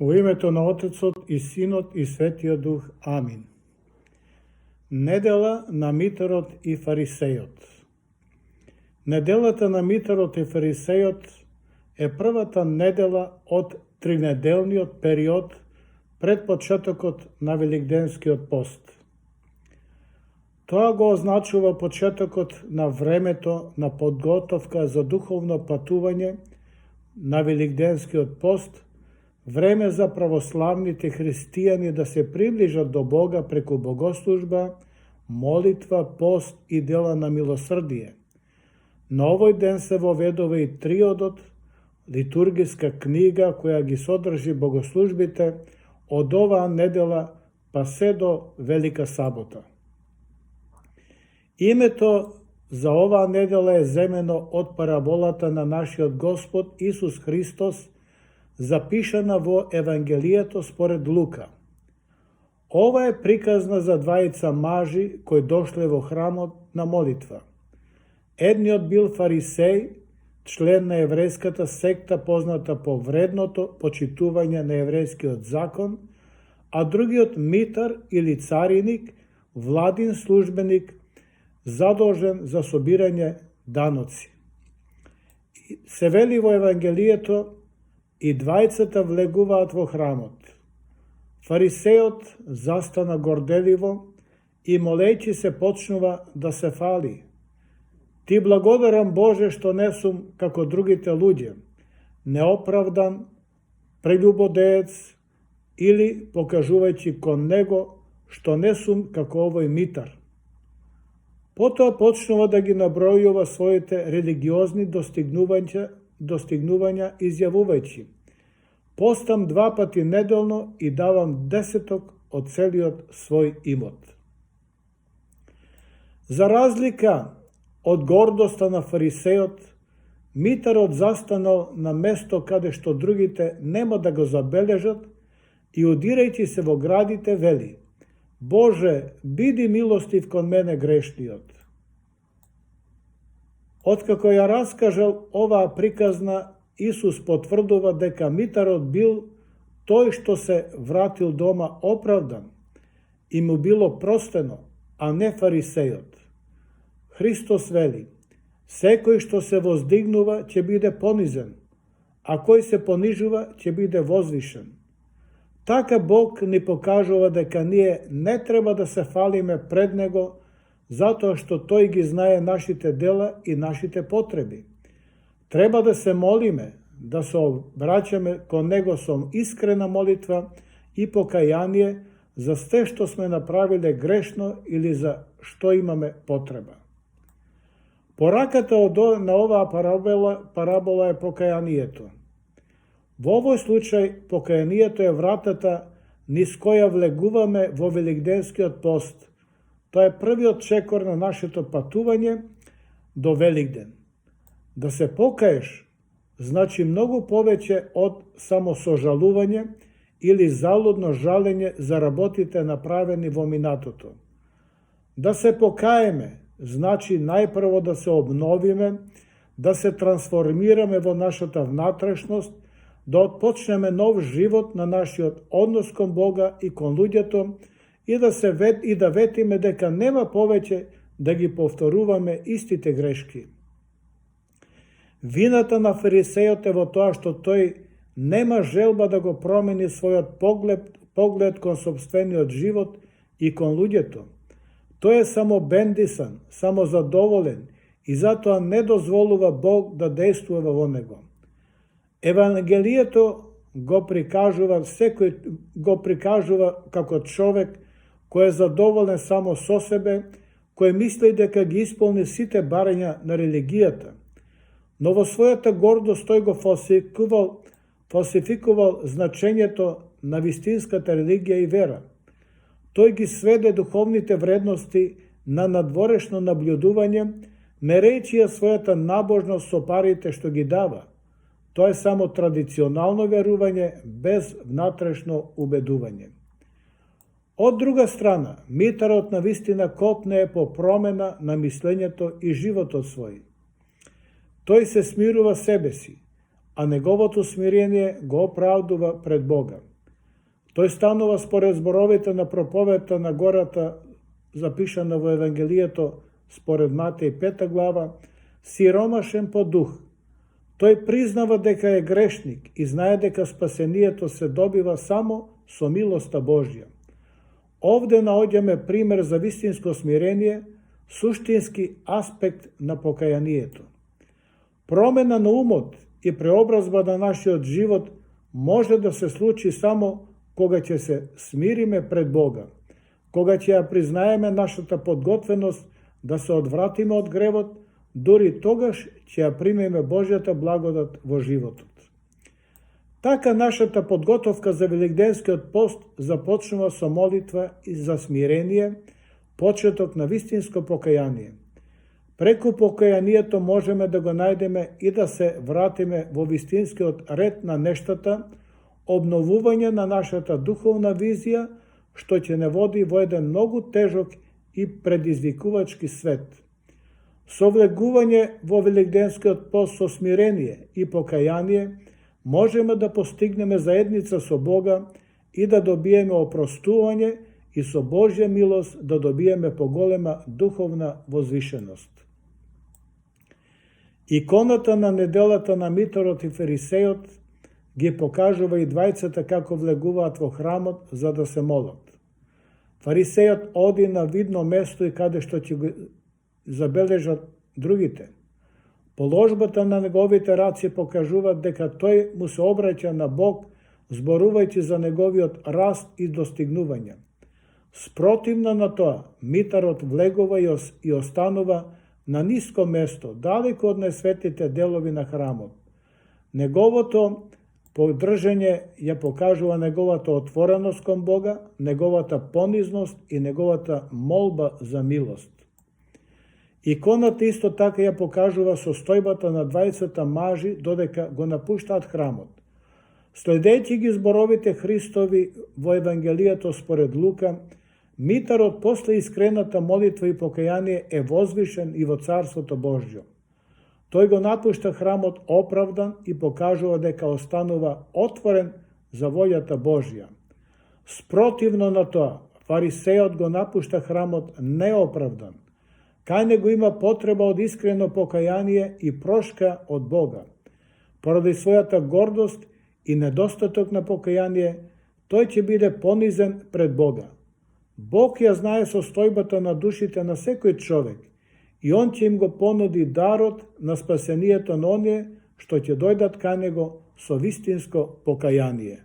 Во името на Отецот и Синот и Светиот Дух. Амин. Недела на Митарот и Фарисејот. Неделата на Митарот и Фарисејот е првата недела од тринеделниот период пред почетокот на Великденскиот пост. Тоа го означува почетокот на времето на подготовка за духовно патување на Великденскиот пост, време за православните христијани да се приближат до Бога преку богослужба, молитва, пост и дела на милосрдие. На овој ден се воведува и триодот, литургиска книга која ги содржи богослужбите од оваа недела па се до Велика сабота. Името за оваа недела е земено од параболата на нашиот Господ Исус Христос, запишана во Евангелието според Лука. Ова е приказна за двајца мажи кои дошле во храмот на молитва. Едниот бил фарисеј, член на еврејската секта позната по вредното почитување на еврејскиот закон, а другиот митар или цариник, владин службеник, задолжен за собирање даноци. Се вели во Евангелието, и двајцата влегуваат во храмот. Фарисејот застана горделиво и молејќи се почнува да се фали. Ти благодарам Боже што не сум како другите луѓе, неоправдан, прелюбодеец или покажувајќи кон него што не сум како овој митар. Потоа почнува да ги набројува своите религиозни достигнувања изјавувајќи: постам 2 пати неделно и давам 10 од целиот свој имот. За разлика од гордоста на фарисејот, митарот застанал на место каде што другите нема да го забележат и удирајќи се во градите вели: Боже, биди милостив кон мене грешниот. Откако ја раскажал оваа приказна, Исус потврдува дека митарот бил тој што се вратил дома оправдан и му било простено, а не фарисејот. Христос вели: секој што се воздигнува ќе биде понизен, а кој се понижува ќе биде возвишен. Така Бог ни покажува дека ние не треба да се фалиме пред Него, затоа што Тој ги знае нашите дела и нашите потреби. Треба да се молиме, да се обраќаме кон Него со искрена молитва и покаяние за сте што сме направиле грешно или за што имаме потреба. Пораката на оваа парабола е покаянието. Во овој случај, покаянието е вратата низ која влегуваме во Великденскиот пост. Тоа е првиот чекор на нашето патување до Великден. Да се покаеш значи многу повеќе од само сожалување или залудно жалење за работите направени во минатото. Да се покаеме значи најпрво да се обновиме, да се трансформираме во нашата внатрешност, да отпочнеме нов живот на нашиот однос кон Бога и кон луѓето и да ветиме дека нема повеќе да ги повторуваме истите грешки. Вината на фарисејот е во тоа што тој нема желба да го промени својот поглед кон сопствениот живот и кон луѓето. Тој е само бендисан, само задоволен и затоа не дозволува Бог да действува во него. Евангелието го прикажува како човек кој е задоволен само со себе, кој мисли дека ги исполни сите барања на религијата. Но во својата гордост тој го фалсификувал значењето на вистинската религија и вера. Тој ги сведе духовните вредности на надворешно наблюдување, мерејќи ја својата набожност со парите што ги дава. Тоа е само традиционално верување без внатрешно убедување. Од друга страна, митарот навистина копнее по промена на мислењето и животот свој. Тој се смирува себе си, а неговото смирение го оправдува пред Бога. Тој станува според зборовите на проповета на гората, запишана во Евангелието според Матеј 5 глава, сиромашен по дух. Тој признава дека е грешник и знае дека спасението се добива само со милоста Божја. Овде наоѓаме пример за вистинско смирение, суштински аспект на покаянието. Промена на умот и преобразба на нашиот живот може да се случи само кога ќе се смириме пред Бога, кога ќе ја признаеме нашата подготвеност да се одвратиме од гревот, дури тогаш ќе ја примеме Божјата благодат во животот. Така нашата подготовка за Великденскиот пост започнува со молитва и за смирение, почеток на вистинско покаяние. Преку покаянието можеме да го најдеме и да се вратиме во вистинскиот ред на нештата, обновување на нашата духовна визија, што ќе не води во еден многу тежок и предизвикувачки свет. Со влегување во Великденскиот пост со смирение и покаяние, можеме да постигнеме заедница со Бога и да добиеме опростување и со Божја милост да добиеме поголема духовна возвишеност. Иконата на неделата на Миторот и Фарисејот ги покажува и двајцата како влегуваат во храмот за да се молат. Фарисејот оди на видно место и каде што ќе го забележат другите. Положбата на неговите раци покажуваат дека тој му се обраќа на Бог, зборувајќи за неговиот раст и достигнување. Спротивно на тоа, митарот влегува и останува на ниско место, далеко од најсветите делови на храмот. Неговото поддржање ја покажува неговата отвореност кон Бога, неговата понизност и неговата молба за милост. Иконата исто така ја покажува состојбата на двајцата мажи додека го напуштаат храмот. Следејќи ги зборовите Христови во Евангелието според Лука, митарот после искрената молитва и покаяние е возвишен и во Царството Божјо. Тој го напушта храмот оправдан и покажува дека останува отворен за волјата Божја. Спротивно на тоа, фарисејот го напушта храмот неоправдан. Кај него има потреба од искрено покаяние и прошка од Бога. Поради својата гордост и недостаток на покаяние, тој ќе биде понизен пред Бога. Бог ја знае состојбата на душите на секој човек и Он ќе им го понуди дарот на спасението на оние што ќе дојдат кај него со вистинско покаяние.